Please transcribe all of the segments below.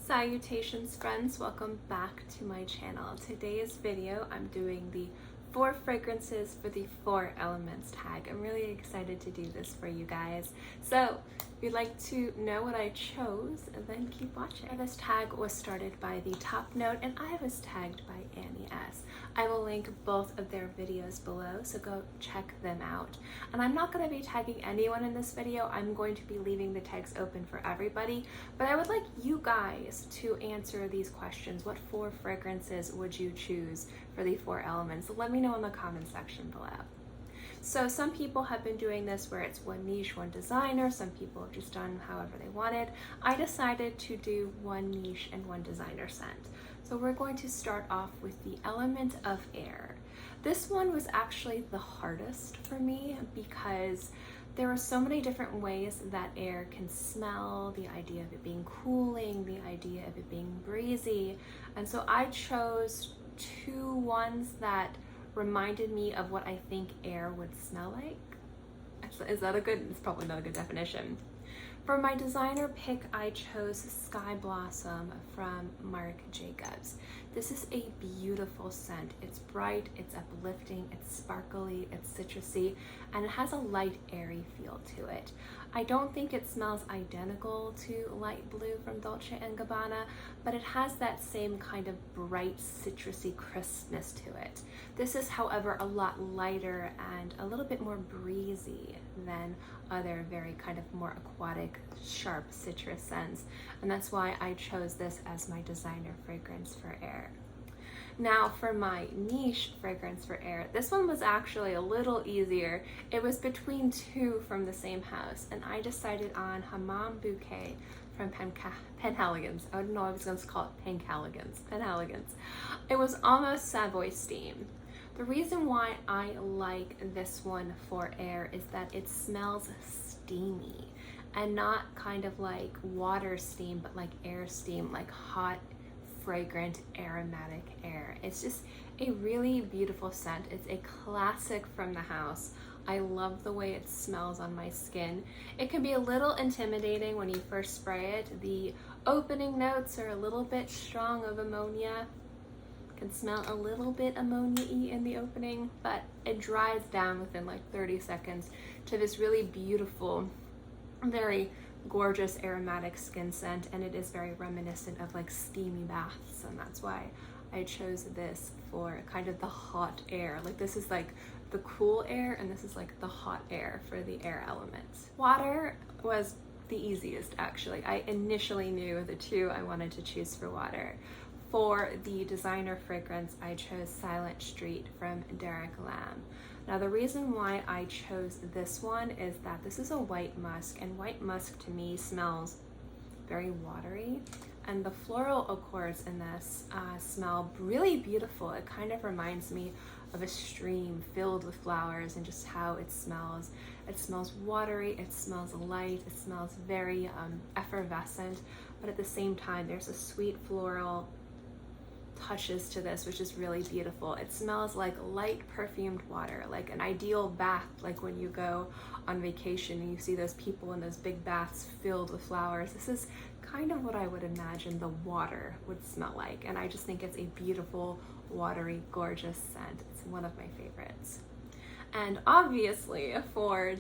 Salutations friends, welcome back to my channel. Today's video I'm doing the 4 fragrances for the 4 elements tag. I'm really excited to do this for you guys. So if you'd like to know what I chose, then keep watching. This tag was started by the Top Note and I was tagged by Annie S. I will link both of their videos below, so go check them out. And I'm not going to be tagging anyone in this video. I'm going to be leaving the tags open for everybody, but I would like you guys to answer these questions. What 4 fragrances would you choose for the 4 elements? Let me know in the comment section below. So some people have been doing this where it's one niche, one designer. Some people have just done however they wanted. I decided to do one niche and one designer scent. So we're going to start off with the element of air. This one was actually the hardest for me because there are so many different ways that air can smell, the idea of it being cooling, the idea of it being breezy. And so I chose 2 ones that reminded me of what I think air would smell like. Is that a good, it's probably not a good definition. For my designer pick, I chose Sky Blossom from Marc Jacobs. This is a beautiful scent. It's bright, it's uplifting, it's sparkly, it's citrusy, and it has a light, airy feel to it. I don't think it smells identical to Light Blue from Dolce & Gabbana, but it has that same kind of bright, citrusy crispness to it. This is, however, a lot lighter and a little bit more breezy than other very kind of more aquatic, sharp citrus scents, and that's why I chose this as my designer fragrance for air. Now for my niche fragrance for air, this one was actually a little easier. It was between 2 from the same house, and I decided on Hamman Bouquet from Penhaligons. I don't know, I was going to call it Penhaligons. It was almost Savoy Steam. The reason why I like this one for air is that it smells steamy and not kind of like water steam, but like air steam, like hot, fragrant, aromatic air. It's just a really beautiful scent. It's a classic from the house. I love the way it smells on my skin. It can be a little intimidating when you first spray it. The opening notes are a little bit strong of ammonia. Can smell a little bit ammonia-y in the opening, but it dries down within like 30 seconds to this really beautiful, very gorgeous aromatic skin scent, and it is very reminiscent of like steamy baths, and that's why I chose this for kind of the hot air. Like this is like the cool air and this is like the hot air for the air elements. Water was the easiest actually. I initially knew the 2 I wanted to choose for water. For the designer fragrance, I chose Silent Street from Derek Lam. Now the reason why I chose this one is that this is a white musk, and white musk to me smells very watery, and the floral accords in this smell really beautiful. It kind of reminds me of a stream filled with flowers and just how it smells. It smells watery, it smells light, it smells very effervescent, but at the same time there's a sweet floral touches to this, which is really beautiful. It smells like light perfumed water, like an ideal bath, like when you go on vacation and you see those people in those big baths filled with flowers. This is kind of what I would imagine the water would smell like, and I just think it's a beautiful, watery, gorgeous scent. It's one of my favorites. And obviously for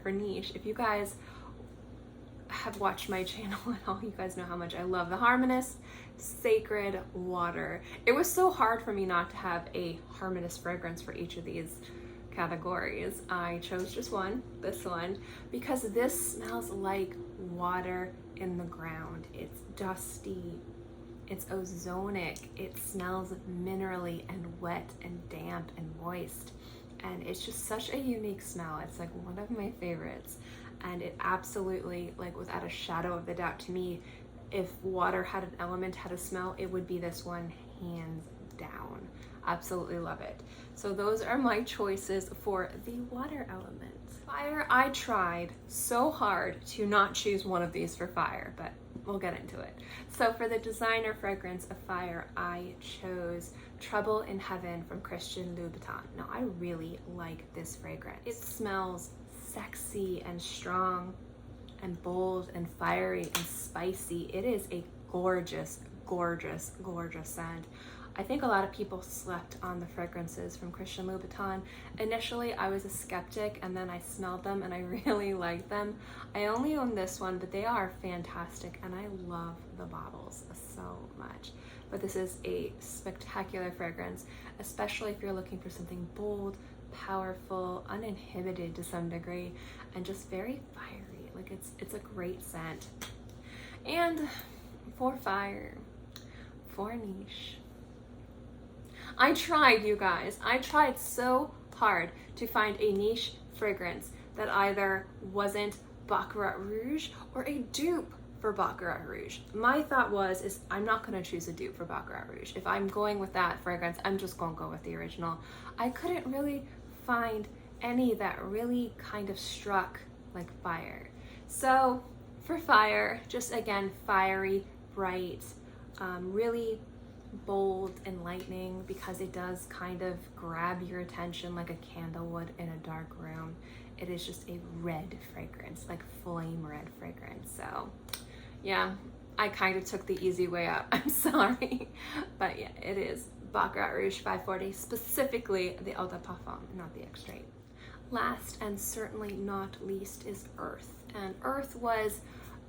for niche, if you guys have watched my channel and all, you guys know how much I love the Harmonist Sacred Water. It was so hard for me not to have a Harmonist fragrance for each of these categories. I chose just one, this one, because this smells like water in the ground. It's dusty, it's ozonic, it smells minerally and wet and damp and moist, and it's just such a unique smell. It's like one of my favorites, and it absolutely, like without a shadow of a doubt to me, if water had an element, had a smell, it would be this one, hands down. Absolutely love it. So those are my choices for the water element. Fire, I tried so hard to not choose one of these for fire, but we'll get into it. So for the designer fragrance of fire, I chose Trouble in Heaven from Christian Louboutin. Now I really like this fragrance. It smells sexy and strong and bold and fiery and spicy. It is a gorgeous, gorgeous, gorgeous scent. I think a lot of people slept on the fragrances from Christian Louboutin. Initially, I was a skeptic, and then I smelled them and I really liked them. I only own this one, but they are fantastic, and I love the bottles so much. But this is a spectacular fragrance, especially if you're looking for something bold, powerful, uninhibited to some degree, and just very fiery. Like it's a great scent. And for fire, for niche, I tried, you guys. I tried so hard to find a niche fragrance that either wasn't Baccarat Rouge or a dupe for Baccarat Rouge. My thought is I'm not going to choose a dupe for Baccarat Rouge. If I'm going with that fragrance, I'm just going to go with the original. I couldn't really find any that really kind of struck like fire. So for fire, just again, fiery, bright, really bold, enlightening, because it does kind of grab your attention like a candle would in a dark room. It is just a red fragrance, like flame red fragrance. So yeah, I kind of took the easy way out. I'm sorry. But yeah, it is Baccarat Rouge 540, specifically the Eau de Parfum, not the extrait. Last and certainly not least is Earth. And Earth was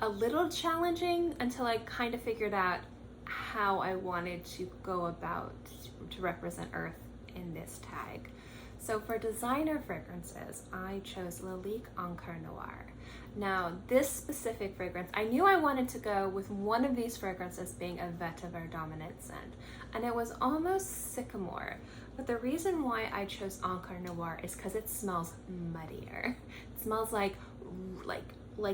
a little challenging until I kind of figured out how I wanted to go about to represent Earth in this tag. So for designer fragrances, I chose Lalique Encre Noir. Now this specific fragrance, I knew I wanted to go with one of these fragrances being a vetiver dominant scent, and it was almost sycamore. But the reason why I chose Encre Noir is because it smells muddier. It smells like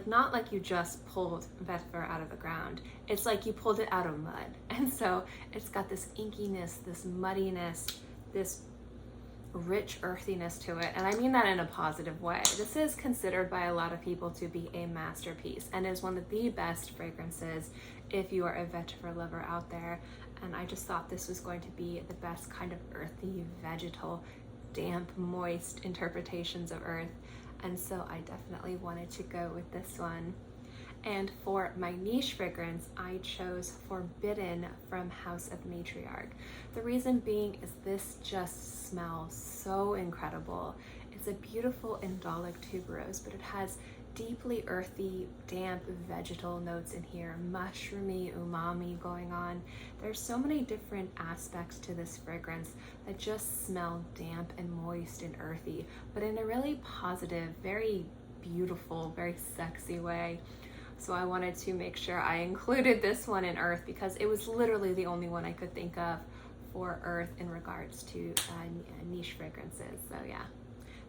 not like you just pulled vetiver out of the ground. It's like you pulled it out of mud. And so it's got this inkiness, this muddiness, this rich earthiness to it. And I mean that in a positive way. This is considered by a lot of people to be a masterpiece and is one of the best fragrances if you are a vetiver lover out there. And I just thought this was going to be the best kind of earthy, vegetal, damp, moist interpretations of Earth. And so I definitely wanted to go with this one. And for my niche fragrance, I chose Forbidden from House of Matriarch. The reason being is this just smells so incredible. It's a beautiful indolic tuberose, but it has deeply earthy, damp, vegetal notes in here, mushroomy, umami going on. There's so many different aspects to this fragrance that just smell damp and moist and earthy, but in a really positive, very beautiful, very sexy way. So I wanted to make sure I included this one in Earth because it was literally the only one I could think of for Earth in regards to niche fragrances. So yeah,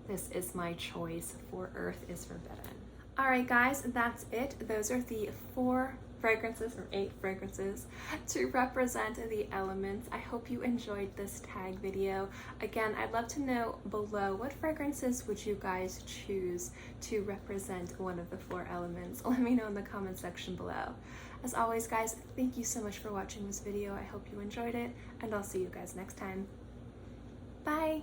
this is my choice for Earth is Forbidden. All right, guys, that's it. Those are the 4 fragrances or 8 fragrances to represent the elements. I hope you enjoyed this tag video. Again, I'd love to know below what fragrances would you guys choose to represent one of the 4 elements. Let me know in the comment section below. As always, guys, thank you so much for watching this video. I hope you enjoyed it, and I'll see you guys next time. Bye.